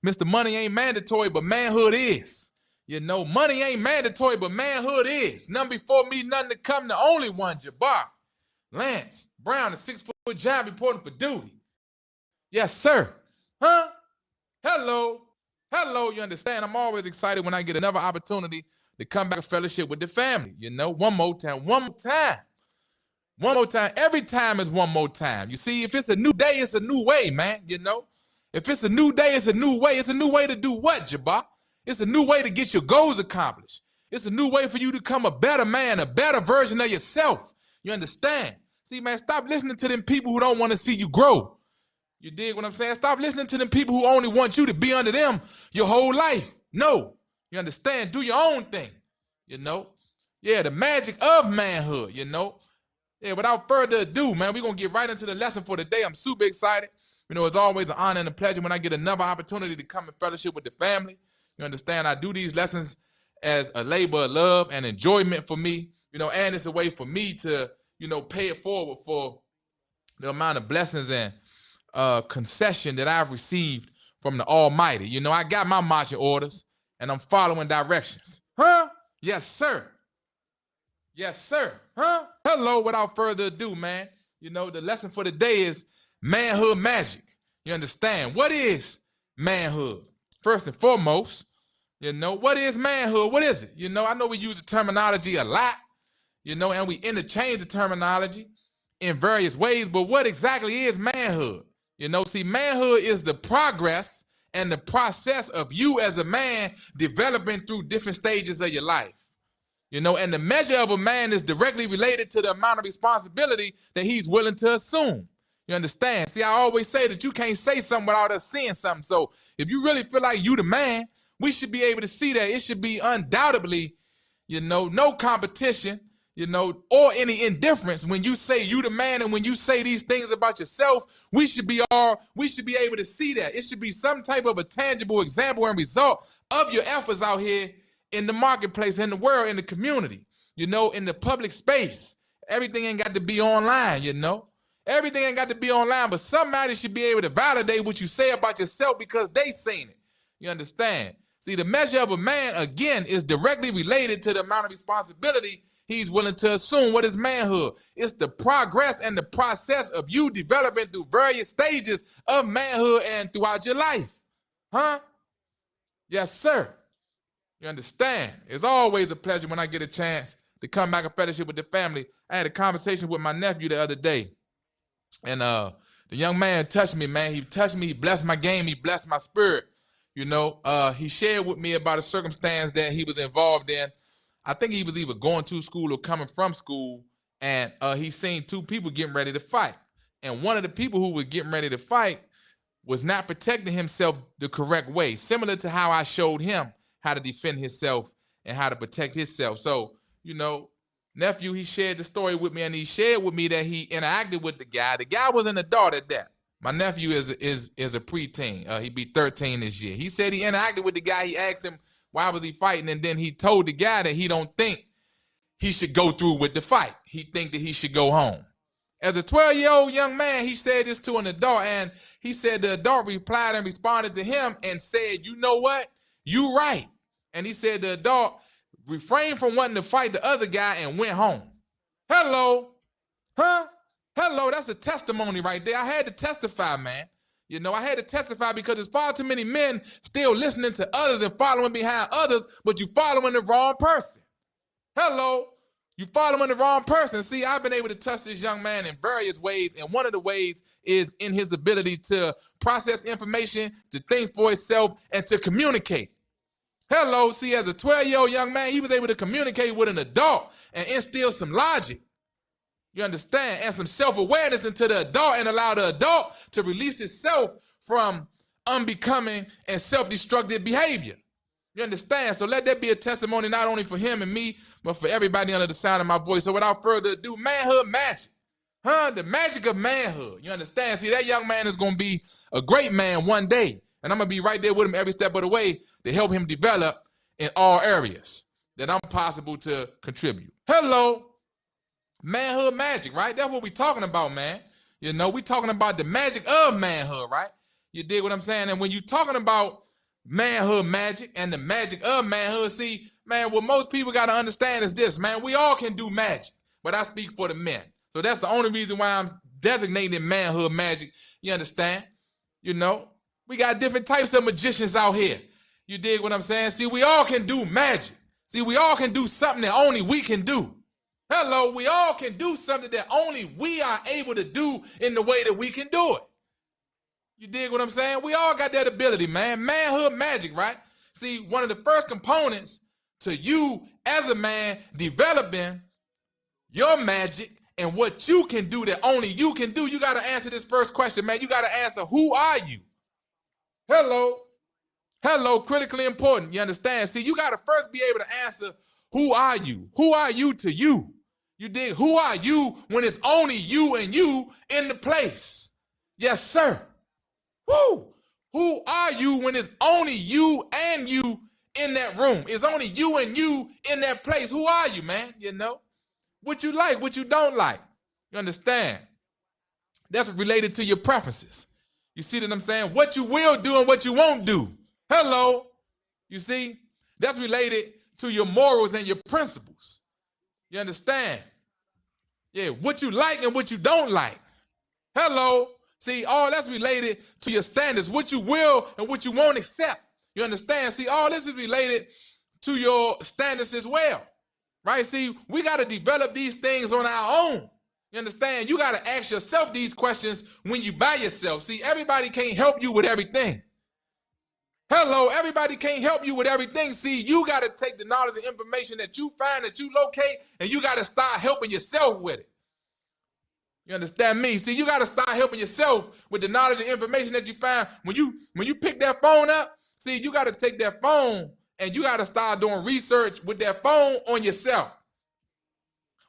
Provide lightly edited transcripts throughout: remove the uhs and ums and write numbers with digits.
Mr. Money ain't mandatory, but manhood is. You know, money ain't mandatory, but manhood is. None before me, none to come, the only one, Jabbar. Lance Brown, the 6-foot giant reporting for duty. Yes, sir. Huh? Hello. Hello, you understand? I'm always excited when I get another opportunity to come back and fellowship with the family. You know, one more time, one more time. One more time. Every time is one more time. You see, if it's a new day, it's a new way, man, you know? If it's a new day, it's a new way. It's a new way to do what, Jabbar? It's a new way to get your goals accomplished. It's a new way for you to become a better man, a better version of yourself. You understand? See, man, stop listening to them people who don't want to see you grow. You dig what I'm saying? Stop listening to them people who only want you to be under them your whole life. No. You understand? Do your own thing, you know? Yeah, the magic of manhood, you know? Yeah, without further ado, man, we're going to get right into the lesson for the day. I'm super excited. You know, it's always an honor and a pleasure when I get another opportunity to come and fellowship with the family. You understand? I do these lessons as a labor of love and enjoyment for me, you know, and it's a way for me to, you know, pay it forward for the amount of blessings and concession that I've received from the Almighty. You know, I got my marching orders and I'm following directions. Huh? Yes, sir. Yes, sir. Huh? Hello, without further ado, man. You know, the lesson for the day is manhood magic. You understand? What is manhood? First and foremost, you know, what is manhood? What is it? You know, I know we use the terminology a lot, you know, and we interchange the terminology in various ways, but what exactly is manhood? You know, see, manhood is the progress and the process of you as a man developing through different stages of your life. You know, and the measure of a man is directly related to the amount of responsibility that he's willing to assume. You understand? See, I always say that you can't say something without us seeing something. So if you really feel like you the man, we should be able to see that. It should be undoubtedly, you know, no competition, you know, or any indifference when you say you the man, and when you say these things about yourself, we should be able to see that. It should be some type of a tangible example and result of your efforts out here in the marketplace, in the world, in the community, you know, in the public space. Everything ain't got to be online, you know. Everything ain't got to be online, but somebody should be able to validate what you say about yourself because they seen it. You understand? See, the measure of a man, again, is directly related to the amount of responsibility he's willing to assume. What is manhood? It's the progress and the process of you developing through various stages of manhood and throughout your life. Huh? Yes, sir. You understand? It's always a pleasure when I get a chance to come back and fellowship with the family. I had a conversation with my nephew the other day, and the young man touched me, man. He touched me. He blessed my game. He blessed my spirit. You know, he shared with me about a circumstance that he was involved in. I think he was either going to school or coming from school, and he seen two people getting ready to fight. And one of the people who was getting ready to fight was not protecting himself the correct way, similar to how I showed him how to defend himself and how to protect himself. So, you know, nephew, he shared the story with me, and he shared with me that he interacted with the guy. The guy was an adult at that. My nephew is a preteen. He be 13 this year. He said he interacted with the guy. He asked him, why was he fighting? And then he told the guy that he don't think he should go through with the fight. He think that he should go home. As a 12-year-old young man, he said this to an adult, and he said the adult replied and responded to him and said, you know what? You right. And he said the adult refrained from wanting to fight the other guy and went home. Hello. Huh? Hello, that's a testimony right there. I had to testify, man. You know, I had to testify because there's far too many men still listening to others and following behind others, but you following the wrong person. Hello. You following the wrong person. See, I've been able to touch this young man in various ways, and one of the ways is in his ability to process information, to think for himself, and to communicate. Hello, see, as a 12-year-old young man, he was able to communicate with an adult and instill some logic. You understand? And some self-awareness into the adult and allow the adult to release itself from unbecoming and self-destructive behavior. You understand? So let that be a testimony not only for him and me, but for everybody under the sound of my voice. So without further ado, manhood magic. Huh? The magic of manhood. You understand? See, that young man is going to be a great man one day. And I'm going to be right there with him every step of the way to help him develop in all areas that I'm possible to contribute. Hello. Manhood magic, right? That's what we're talking about, man. You know, we're talking about the magic of manhood, right? You dig what I'm saying? And when you're talking about manhood magic and the magic of manhood. See, man, what most people got to understand is this, man. We all can do magic, but I speak for the men. So that's the only reason why I'm designating it manhood magic. You understand? You know, we got different types of magicians out here. You dig what I'm saying? See, we all can do magic. See, we all can do something that only we can do. Hello, we all can do something that only we are able to do in the way that we can do it. You dig what I'm saying? We all got that ability, man. Manhood magic, right? See, one of the first components to you as a man developing your magic and what you can do that only you can do, you got to answer this first question, man. You got to answer, who are you? Hello. Hello, critically important. You understand? See, you got to first be able to answer, who are you? Who are you to you? You dig? Who are you when it's only you and you in the place? Yes, sir. Woo! Who are you when it's only you and you in that room? It's only you and you in that place. Who are you, man? You know? What you like, what you don't like. You understand? That's related to your preferences. You see what I'm saying? What you will do and what you won't do. Hello. You see? That's related to your morals and your principles. You understand? Yeah, what you like and what you don't like. Hello. See, all that's related to your standards, what you will and what you won't accept. You understand? See, all this is related to your standards as well, right? See, we got to develop these things on our own. You understand? You got to ask yourself these questions when you by yourself. See, everybody can't help you with everything. Hello, everybody can't help you with everything. See, you got to take the knowledge and information that you find, that you locate, and you got to start helping yourself with it. You understand me? See, you got to start helping yourself with the knowledge and information that you find. When you pick that phone up, see, you got to take that phone and you got to start doing research with that phone on yourself.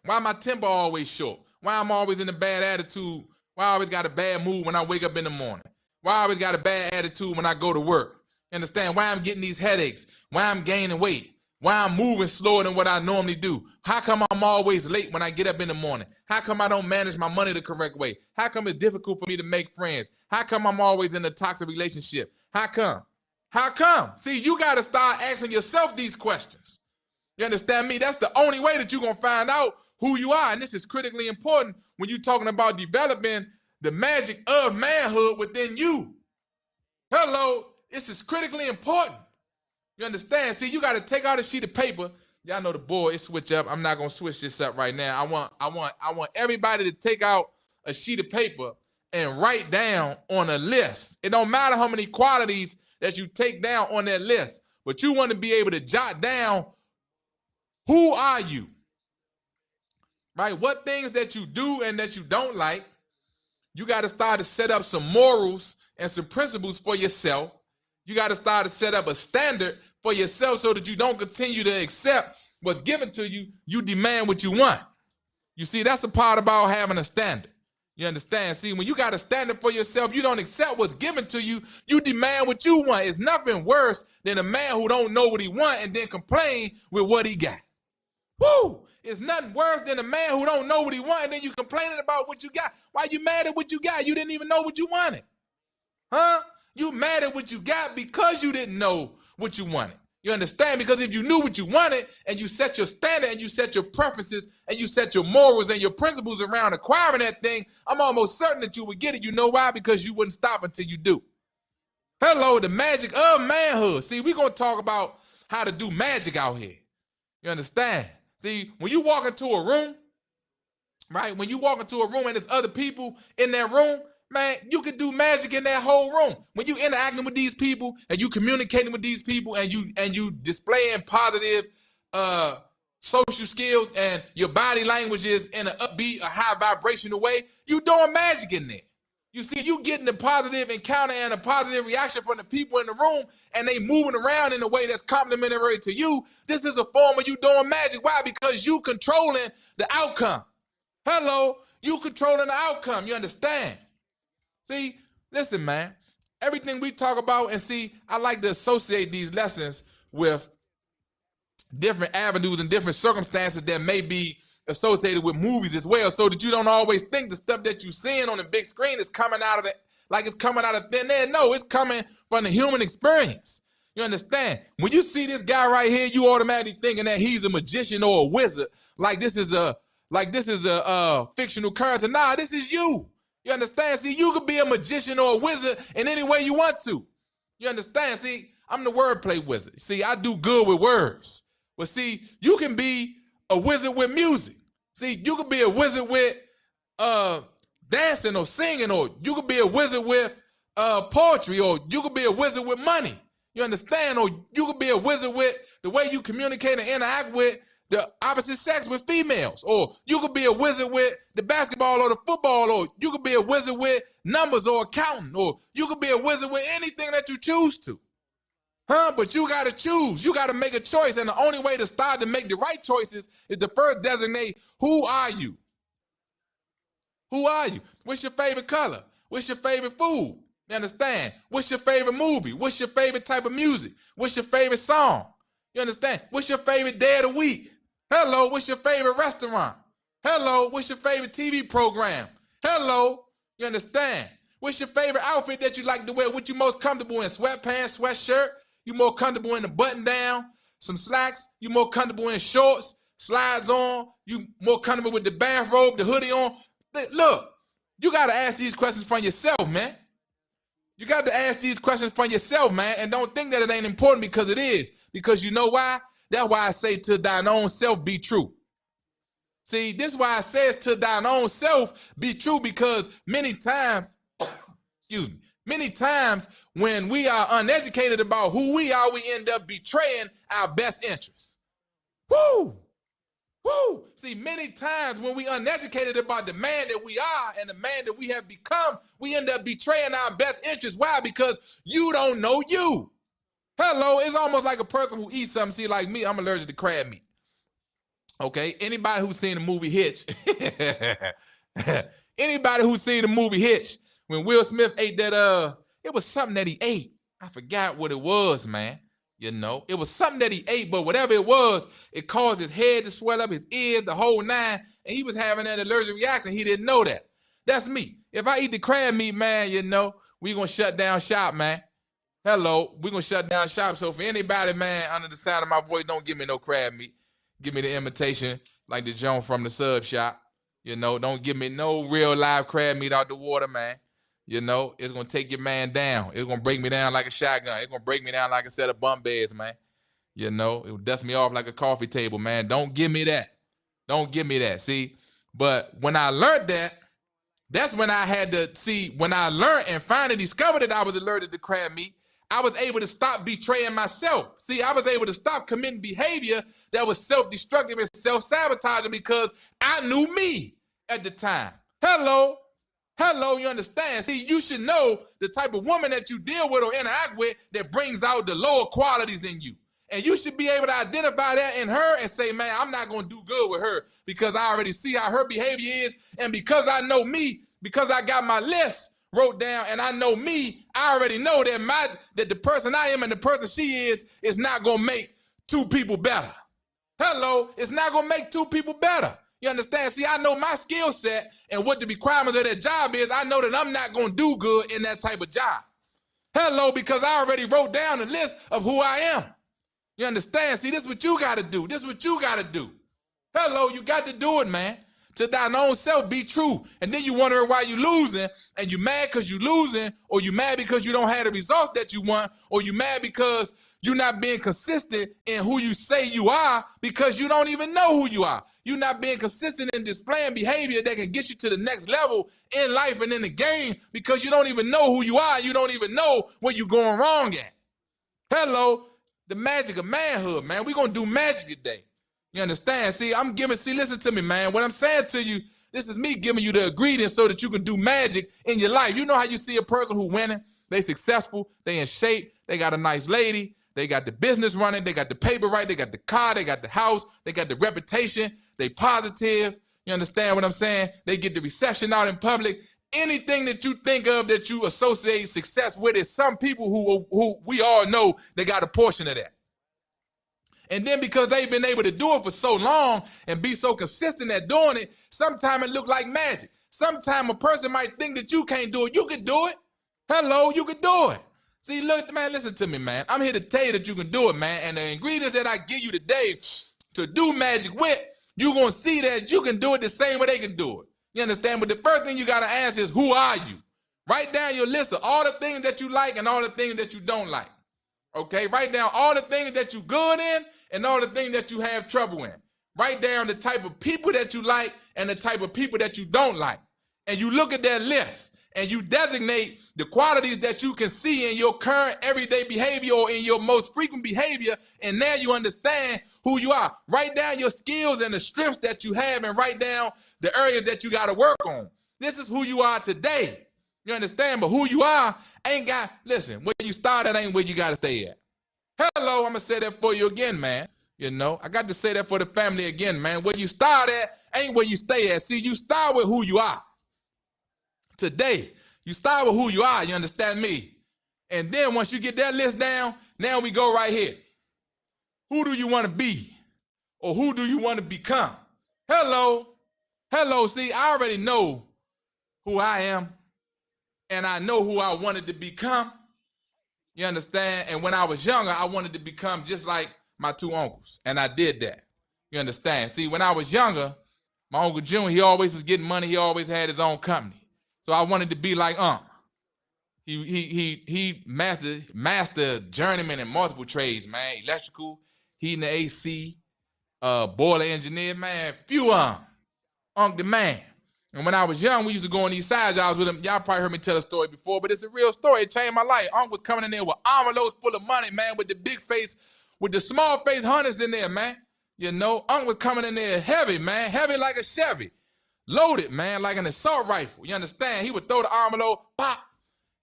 Why my temper always short? Why I'm always in a bad attitude? Why I always got a bad mood when I wake up in the morning? Why I always got a bad attitude when I go to work? You understand? Why I'm getting these headaches? Why I'm gaining weight? Why I'm moving slower than what I normally do? How come I'm always late when I get up in the morning? How come I don't manage my money the correct way? How come it's difficult for me to make friends? How come I'm always in a toxic relationship? How come? How come? See, you got to start asking yourself these questions. You understand me? That's the only way that you're going to find out who you are. And this is critically important when you're talking about developing the magic of manhood within you. Hello, this is critically important. You understand? See, you got to take out a sheet of paper. Y'all know the board, it switch up. I'm not going to switch this up right now. I want everybody to take out a sheet of paper and write down on a list. It don't matter how many qualities that you take down on that list, but you want to be able to jot down, who are you? Right? What things that you do and that you don't like. You got to start to set up some morals and some principles for yourself. You got to start to set up a standard for yourself so that you don't continue to accept what's given to you. You demand what you want. You see, that's a part about having a standard. You understand? See, when you got a standard for yourself, you don't accept what's given to you. You demand what you want. It's nothing worse than a man who don't know what he wants and then complain with what he got. Woo! It's nothing worse than a man who don't know what he wants and then you complaining about what you got. Why you mad at what you got? You didn't even know what you wanted. Huh? You mad at what you got because you didn't know what you wanted. You understand? Because if you knew what you wanted and you set your standard and you set your preferences and you set your morals and your principles around acquiring that thing, I'm almost certain that you would get it. You know why? Because you wouldn't stop until you do. Hello, the magic of manhood. See, we're going to talk about how to do magic out here. You understand? See, when you walk into a room, right? When you walk into a room and there's other people in that room, man, you can do magic in that whole room. When you interacting with these people and you communicating with these people and you displaying positive social skills and your body language is in an upbeat, a high vibrational way, you doing magic in there. You see, you getting a positive encounter and a positive reaction from the people in the room and they moving around in a way that's complimentary to you. This is a form of you doing magic. Why? Because you controlling the outcome. Hello, you controlling the outcome. You understand? See, listen, man, everything we talk about, and see, I like to associate these lessons with different avenues and different circumstances that may be associated with movies as well, so that you don't always think the stuff that you're seeing on the big screen is coming out of like it's coming out of thin air. No, it's coming from the human experience. You understand? When you see this guy right here, you automatically thinking that he's a magician or a wizard, like this is a fictional character. Nah, this is you. You understand? See, you could be a magician or a wizard in any way you want to. You understand? See, I'm the wordplay wizard. See, I do good with words. But see, you can be a wizard with music. See, you could be a wizard with dancing or singing, or you could be a wizard with poetry, or you could be a wizard with money. You understand? Or you could be a wizard with the way you communicate and interact with the opposite sex with females. Or you could be a wizard with the basketball or the football, or you could be a wizard with numbers or accounting, or you could be a wizard with anything that you choose to. But you got to choose. You got to make a choice. And the only way to start to make the right choices is to first designate, who are you? Who are you? What's your favorite color? What's your favorite food? You understand? What's your favorite movie? What's your favorite type of music? What's your favorite song? You understand? What's your favorite day of the week? Hello, what's your favorite restaurant? Hello, what's your favorite TV program? Hello, you understand? What's your favorite outfit that you like to wear? What you most comfortable in? Sweatpants, sweatshirt? You more comfortable in the button down, some slacks? You more comfortable in shorts, slides on? You more comfortable with the bathrobe, the hoodie on? Look, you got to ask these questions for yourself, man. You got to ask these questions for yourself, man, and don't think that it ain't important, because it is. Because you know why? That's why I say, to thine own self be true. See, this is why I says to thine own self be true, because many times, many times when we are uneducated about who we are, we end up betraying our best interests. Woo! Woo! See, many times when we uneducated about the man that we are and the man that we have become, we end up betraying our best interests. Why? Because you don't know you. Hello, it's almost like a person who eats something. See, like me, I'm allergic to crab meat. Okay, anybody who's seen the movie Hitch, anybody who's seen the movie Hitch, when Will Smith ate that, it was something that he ate. I forgot what it was, man. You know, it was something that he ate, but whatever it was, it caused his head to swell up, his ears, the whole nine, and he was having that allergic reaction. He didn't know that. That's me. If I eat the crab meat, man, you know, we gonna shut down shop, man. Hello, we gonna shut down shop. So for anybody, man, under the sound of my voice, don't give me no crab meat. Give me the imitation, like the Joan from the sub shop. You know, don't give me no real live crab meat out the water, man. You know, it's going to take your man down. It's going to break me down like a shotgun. It's going to break me down like a set of bunk beds, man. You know, it will dust me off like a coffee table, man. Don't give me that. Don't give me that. See, but when I learned that, that's when I had to see, when I learned and finally discovered that I was allergic to crab meat, I was able to stop betraying myself. See, I was able to stop committing behavior that was self-destructive and self-sabotaging, because I knew me at the time. Hello. Hello, you understand? See, you should know the type of woman that you deal with or interact with that brings out the lower qualities in you. And you should be able to identify that in her and say, man, I'm not going to do good with her, because I already see how her behavior is. And because I know me, because I got my list wrote down and I know me, I already know that that the person I am and the person she is not going to make two people better. Hello, it's not going to make two people better. You understand? See, I know my skill set and what the requirements of that job is. I know that I'm not going to do good in that type of job. Hello, because I already wrote down a list of who I am. You understand? See, this is what you got to do. This is what you got to do. Hello, you got to do it, man. To thine own self be true. And then you wonder why you losing, and you mad because you losing, or you mad because you don't have the results that you want, or you mad because you're not being consistent in who you say you are, because you don't even know who you are. You're not being consistent in displaying behavior that can get you to the next level in life and in the game, because you don't even know who you are. You don't even know where you're going wrong at. Hello, the magic of manhood, man. We're going to do magic today. You understand? See, listen to me, man. What I'm saying to you, this is me giving you the ingredients so that you can do magic in your life. You know how you see a person who winning, they successful, they in shape, they got a nice lady, they got the business running, they got the paper right, they got the car, they got the house, they got the reputation, they positive. You understand what I'm saying? They get the reception out in public. Anything that you think of that you associate success with is some people who we all know they got a portion of that. And then because they've been able to do it for so long and be so consistent at doing it, sometimes it look like magic. Sometimes a person might think that you can't do it. You can do it. Hello, you can do it. See, look, man, listen to me, man. I'm here to tell you that you can do it, man. And the ingredients that I give you today to do magic with, you're going to see that you can do it the same way they can do it. You understand? But the first thing you got to ask is, who are you? Write down your list of all the things that you like and all the things that you don't like. Okay? Write down all the things that you're good in and all the things that you have trouble in. Write down the type of people that you like and the type of people that you don't like. And you look at that list and you designate the qualities that you can see in your current everyday behavior or in your most frequent behavior, and now you understand who you are. Write down your skills and the strengths that you have and write down the areas that you got to work on. This is who you are today. You understand? But who you are ain't got, listen, where you started ain't where you got to stay at. Hello, I'm going to say that for you again, man. You know, I got to say that for the family again, man. Where you start at ain't where you stay at. See, you start with who you are. Today, you start with who you are, you understand me? And then once you get that list down, now we go right here. Who do you want to be? Or who do you want to become? Hello. Hello, see, I already know who I am. And I know who I wanted to become. You understand? And when I was younger, I wanted to become just like my two uncles. And I did that. You understand? See, when I was younger, my Uncle June, he always was getting money. He always had his own company. So I wanted to be like Unc. He mastered journeyman in multiple trades, man. Electrical, heating the AC, boiler engineer, man. Few Unc the man. And when I was young, we used to go on these side jobs with him. Y'all probably heard me tell a story before, but it's a real story. It changed my life. Unc was coming in there with envelopes full of money, man, with the big face, with the small face hunters in there, man. You know, Unc was coming in there heavy, man, heavy like a Chevy. Loaded, man, like an assault rifle. You understand? He would throw the envelope, pop.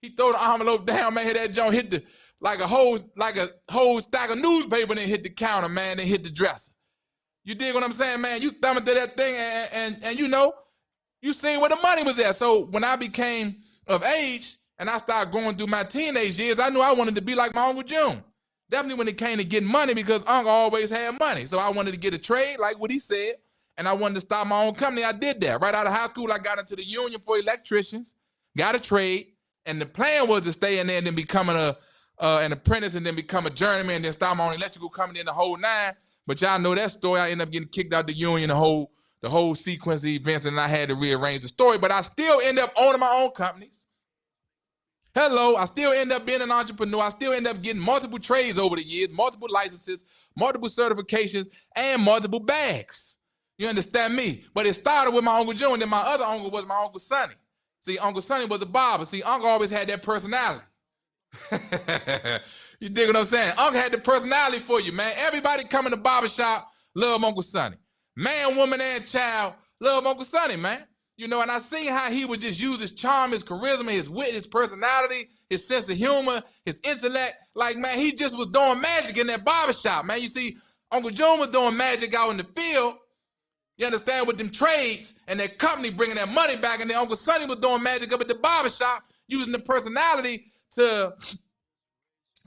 He throw the envelope down, man. Hit that joint, hit the like a whole stack of newspaper, and then hit the counter, man. Then hit the dresser. You dig what I'm saying, man? You thumbing through that thing, and you know, you seen where the money was at. So when I became of age and I started going through my teenage years, I knew I wanted to be like my Uncle June. Definitely when it came to getting money, because Uncle always had money. So I wanted to get a trade, like what he said. And I wanted to start my own company. I did that. Right out of high school, I got into the union for electricians, got a trade, and the plan was to stay in there and then become an apprentice and then become a journeyman and then start my own electrical company in the whole nine. But y'all know that story. I ended up getting kicked out the union, the whole sequence of events, and I had to rearrange the story. But I still end up owning my own companies. Hello, I still end up being an entrepreneur. I still end up getting multiple trades over the years, multiple licenses, multiple certifications, and multiple bags. You understand me? But it started with my Uncle Joe, and then my other uncle was my Uncle Sonny. See, Uncle Sonny was a barber. See, Uncle always had that personality. You dig what I'm saying? Uncle had the personality for you, man. Everybody come in the barbershop, love Uncle Sonny. Man, woman, and child, love Uncle Sonny, man. You know, and I seen how he would just use his charm, his charisma, his wit, his personality, his sense of humor, his intellect. Like, man, he just was doing magic in that barbershop, man. You see, Uncle Joe was doing magic out in the field. You understand, with them trades and that company bringing that money back, and then Uncle Sonny was doing magic up at the barbershop, using the personality to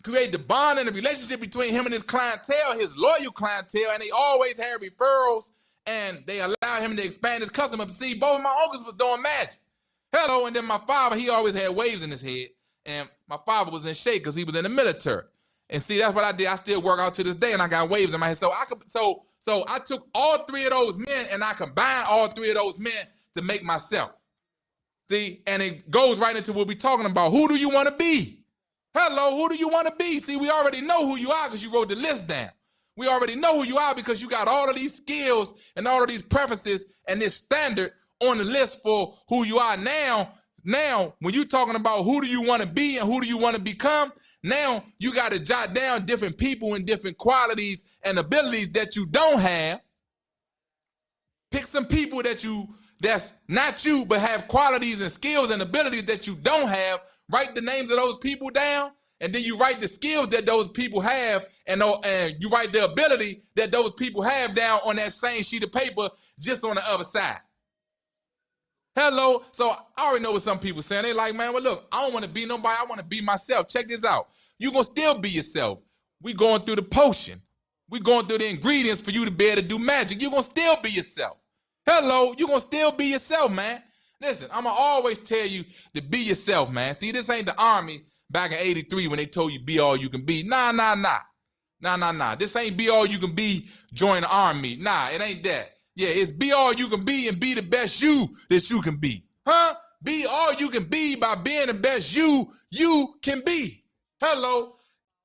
create the bond and the relationship between him and his clientele, his loyal clientele, and they always had referrals, and they allowed him to expand his customer. But see, both of my uncles was doing magic. Hello, and then my father, he always had waves in his head, and my father was in shape because he was in the military. And see, that's what I did. I still work out to this day, and I got waves in my head. So I took all three of those men, and I combined all three of those men to make myself. See, and it goes right into what we're talking about. Who do you want to be? Hello, who do you want to be? See, we already know who you are because you wrote the list down. We already know who you are because you got all of these skills and all of these preferences and this standard on the list for who you are. Now, when you're talking about who do you want to be and who do you want to become, now you got to jot down different people and different qualities and abilities that you don't have. Pick some people that's not you, but have qualities and skills and abilities that you don't have. Write the names of those people down, and then you write the skills that those people have, and you write the ability that those people have down on that same sheet of paper, just on the other side. Hello. So I already know what some people saying. They like, man, well, look, I don't want to be nobody. I want to be myself. Check this out. You're going to still be yourself. We going through the potion. We going through the ingredients for you to be able to do magic. You're going to still be yourself. Hello. You're going to still be yourself, man. Listen, I'm going to always tell you to be yourself, man. See, this ain't the army. back in 83 when they told you be all you can be. Nah. This ain't be all you can be, join the army. Nah, it ain't that. Yeah, it's be all you can be and be the best you that you can be. Huh? Be all you can be by being the best you can be. Hello.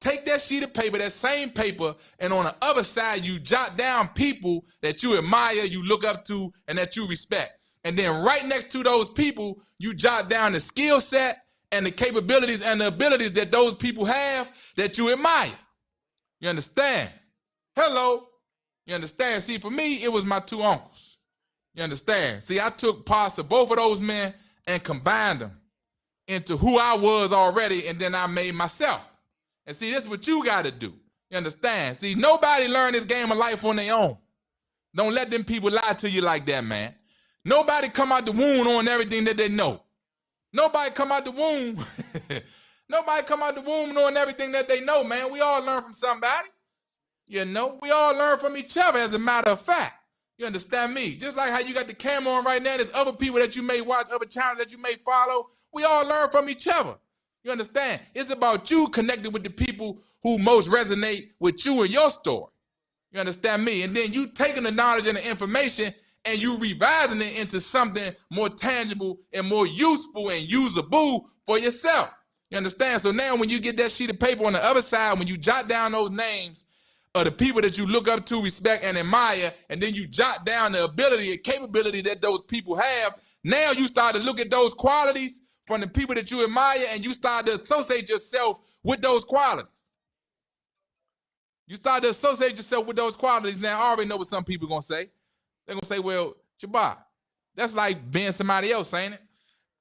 Take that sheet of paper, that same paper, and on the other side, you jot down people that you admire, you look up to, and that you respect. And then right next to those people, you jot down the skill set and the capabilities and the abilities that those people have that you admire. You understand? Hello. You understand? See, for me, it was my two uncles. You understand? See, I took parts of both of those men and combined them into who I was already, and then I made myself. And see, this is what you got to do. You understand? See, nobody learned this game of life on their own. Don't let them people lie to you like that, man. Nobody come out the womb on everything that they know. Nobody come out the womb. Nobody come out the womb knowing everything that they know, man. We all learn from somebody. You know, we all learn from each other, as a matter of fact. You understand me? Just like how you got the camera on right now, there's other people that you may watch, other channels that you may follow. We all learn from each other. You understand? It's about you connecting with the people who most resonate with you and your story. You understand me? And then you taking the knowledge and the information and you revising it into something more tangible and more useful and usable for yourself. You understand? So now when you get that sheet of paper on the other side, when you jot down those names of the people that you look up to, respect, and admire, and then you jot down the ability and capability that those people have, now you start to look at those qualities from the people that you admire, and you start to associate yourself with those qualities. You start to associate yourself with those qualities. Now, I already know what some people are going to say. They're going to say, well, Jabbar, that's like being somebody else, ain't it?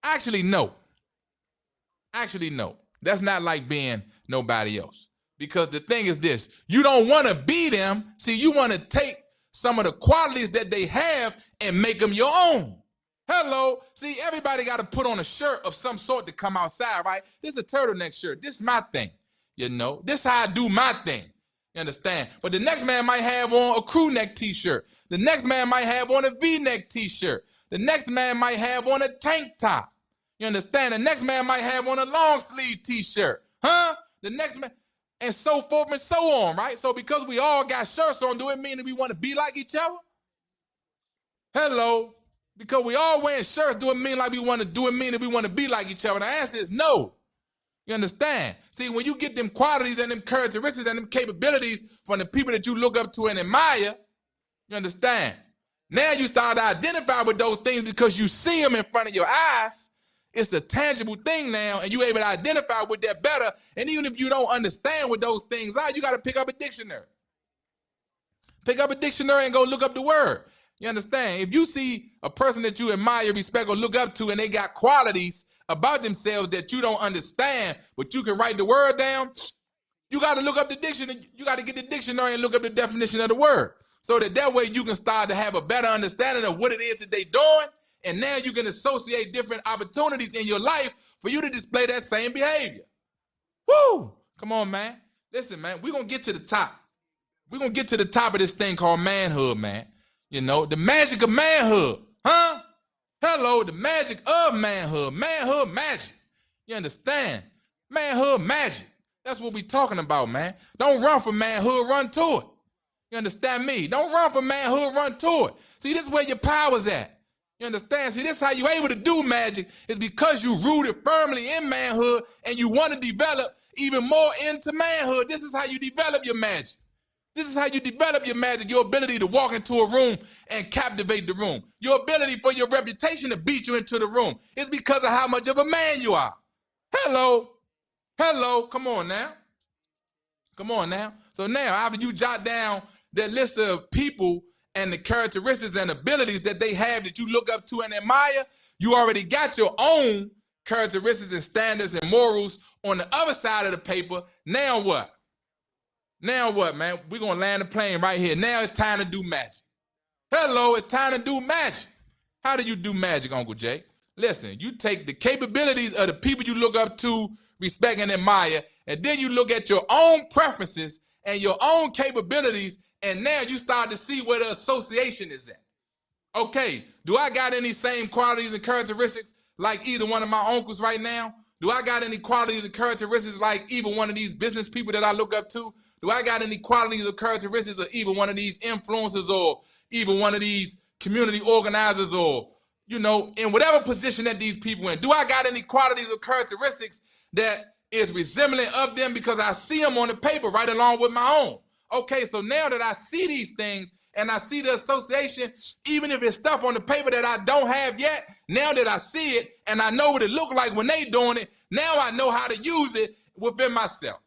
Actually, no. That's not like being nobody else. Because the thing is this, you don't want to be them. See, you want to take some of the qualities that they have and make them your own. Hello. See, everybody got to put on a shirt of some sort to come outside, right? This is a turtleneck shirt. This is my thing. You know, this is how I do my thing. You understand? But the next man might have on a crew neck t-shirt. The next man might have on a V-neck t-shirt. The next man might have on a tank top. You understand? The next man might have on a long sleeve t-shirt. Huh? The next man, and so forth and so on, right? So because we all got shirts on, do it mean that we want to be like each other? Hello. Because we all wearing shirts, do it mean that we want to be like each other? The answer is no. You understand? See, when you get them qualities and them characteristics and them capabilities from the people that you look up to and admire, you understand? Now you start to identify with those things because you see them in front of your eyes. It's a tangible thing now, and you're able to identify with that better. And even if you don't understand what those things are, you got to pick up a dictionary. Pick up a dictionary and go look up the word. You understand? If you see a person that you admire, respect, or look up to, and they got qualities about themselves that you don't understand, but you can write the word down, you got to look up the dictionary. You got to get the dictionary and look up the definition of the word, so that way you can start to have a better understanding of what it is that they're doing, and now you can associate different opportunities in your life for you to display that same behavior. Woo! Come on, man. Listen, man, we're going to get to the top. We're going to get to the top of this thing called manhood, man. You know, the magic of manhood, huh? Hello, the magic of manhood. Manhood magic. You understand? Manhood magic. That's what we talking about, man. Don't run from manhood, run to it. You understand me? Don't run from manhood, run to it. See, this is where your power's at. You understand? See, this is how you able to do magic, is because you rooted firmly in manhood and you want to develop even more into manhood. This is how you develop your magic. This is how you develop your magic, your ability to walk into a room and captivate the room. Your ability for your reputation to beat you into the room. It's because of how much of a man you are. Hello. Hello. Come on now. Come on now. So now, after you jot down that list of people and the characteristics and abilities that they have that you look up to and admire, you already got your own characteristics and standards and morals on the other side of the paper. Now what? Now what, man? We're going to land the plane right here. Now it's time to do magic. Hello, it's time to do magic. How do you do magic, Uncle Jay? Listen, you take the capabilities of the people you look up to, respect, and admire, and then you look at your own preferences and your own capabilities, and now you start to see where the association is at. Okay, do I got any same qualities and characteristics like either one of my uncles right now? Do I got any qualities and characteristics like even one of these business people that I look up to? Do I got any qualities or characteristics of even one of these influencers or even one of these community organizers or, you know, in whatever position that these people in? Do I got any qualities or characteristics that is resembling of them because I see them on the paper right along with my own? Okay, so now that I see these things and I see the association, even if it's stuff on the paper that I don't have yet, now that I see it and I know what it look like when they doing it, now I know how to use it within myself.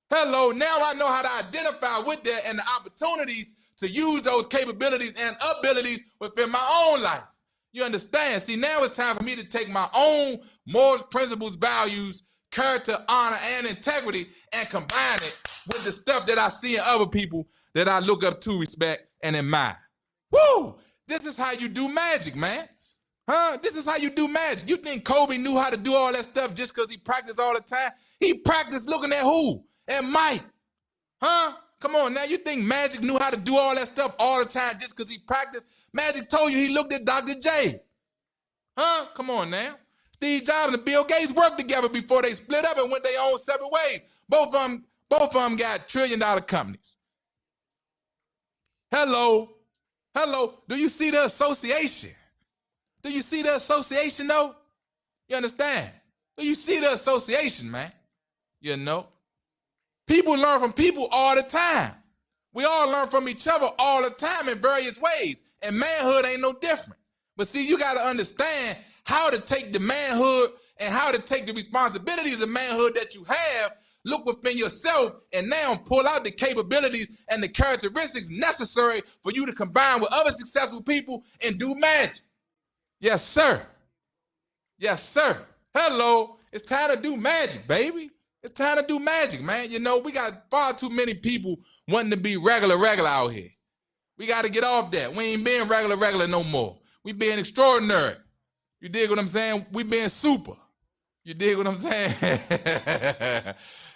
Hello, now I know how to identify with that and the opportunities to use those capabilities and abilities within my own life. You understand? See, now it's time for me to take my own morals, principles, values, character, honor, and integrity and combine it with the stuff that I see in other people that I look up to, respect, and admire. Woo! This is how you do magic, man. Huh? This is how you do magic. You think Kobe knew how to do all that stuff just because he practiced all the time? He practiced looking at who? At Mike. Huh? Come on now. You think Magic knew how to do all that stuff all the time just because he practiced? Magic told you he looked at Dr. J. Huh? Come on now. Steve Jobs and Bill Gates worked together before they split up and went their own separate ways. Both of them got trillion-dollar companies. Hello. Hello. Do you see the association? Do you see the association, though? You understand? Do you see the association, man? You know? People learn from people all the time. We all learn from each other all the time in various ways. And manhood ain't no different. But see, you got to understand how to take the manhood and how to take the responsibilities of manhood that you have, look within yourself, and now pull out the capabilities and the characteristics necessary for you to combine with other successful people and do magic. Yes, sir. Yes, sir. Hello. It's time to do magic, baby. It's time to do magic, man. You know, we got far too many people wanting to be regular out here. We got to get off that. We ain't being regular no more. We being extraordinary. You dig what I'm saying? We being super. You dig what I'm saying?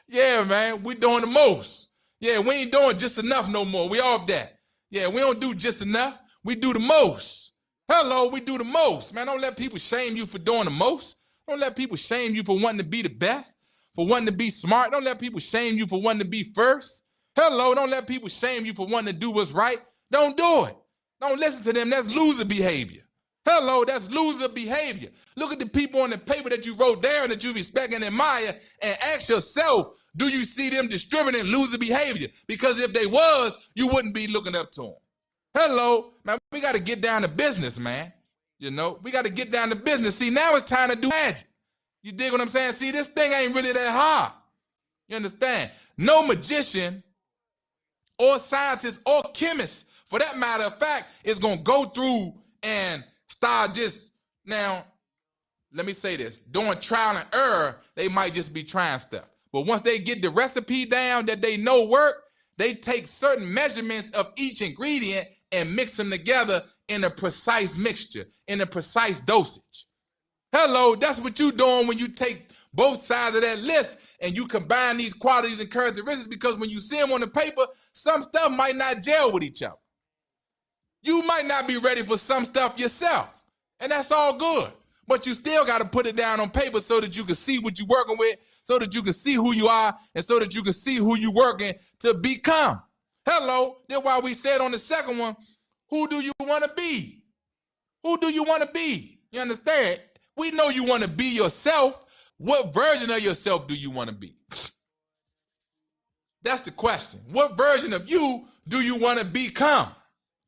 Yeah, man, we doing the most. Yeah, we ain't doing just enough no more. We off that. Yeah, we don't do just enough. We do the most. Hello, we do the most. Man, don't let people shame you for doing the most. Don't let people shame you for wanting to be the best, for wanting to be smart. Don't let people shame you for wanting to be first. Hello, don't let people shame you for wanting to do what's right. Don't do it. Don't listen to them. That's loser behavior. Hello, that's loser behavior. Look at the people on the paper that you wrote down that you respect and admire and ask yourself, do you see them distributing loser behavior? Because if they was, you wouldn't be looking up to them. Hello, man, we got to get down to business, man. You know, we got to get down to business. See, now it's time to do magic. You dig what I'm saying? See, this thing ain't really that hard. You understand? No magician or scientist or chemist, for that matter of fact, is going to go through and start just, now, let me say this, doing trial and error, they might just be trying stuff. But once they get the recipe down that they know work, they take certain measurements of each ingredient and mix them together in a precise mixture, in a precise dosage. Hello, that's what you're doing when you take both sides of that list and you combine these qualities and characteristics, because when you see them on the paper, some stuff might not gel with each other. You might not be ready for some stuff yourself, and that's all good. But you still got to put it down on paper so that you can see what you're working with, so that you can see who you are, and so that you can see who you're working to become. Hello, that's why we said on the second one, who do you want to be? Who do you want to be? You understand? We know you want to be yourself. What version of yourself do you want to be? That's the question. What version of you do you want to become?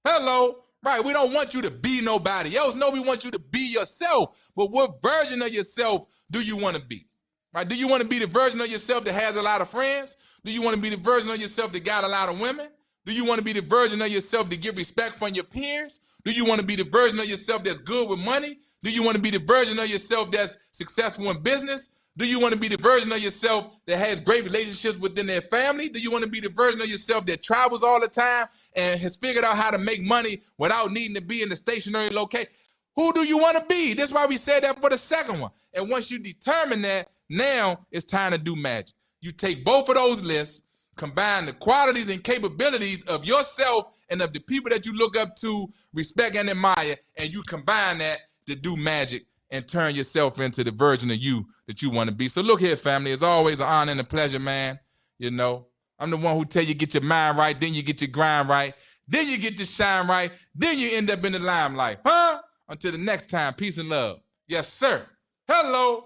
Hello, right? We don't want you to be nobody else. No, we want you to be yourself. But what version of yourself do you want to be? Right? Do you want to be the version of yourself that has a lot of friends? Do you want to be the version of yourself that got a lot of women? Do you want to be the version of yourself that get respect from your peers? Do you want to be the version of yourself that's good with money? Do you want to be the version of yourself that's successful in business? Do you want to be the version of yourself that has great relationships within their family? Do you want to be the version of yourself that travels all the time and has figured out how to make money without needing to be in the stationary location? Who do you want to be? That's why we said that for the second one. And once you determine that, now it's time to do magic. You take both of those lists, combine the qualities and capabilities of yourself and of the people that you look up to, respect, and admire, and you combine that to do magic and turn yourself into the version of you that you want to be. So look here, family. It's always an honor and a pleasure, man. You know, I'm the one who tell you get your mind right, then you get your grind right, then you get your shine right, then you end up in the limelight. Huh? Until the next time, peace and love. Yes, sir. Hello.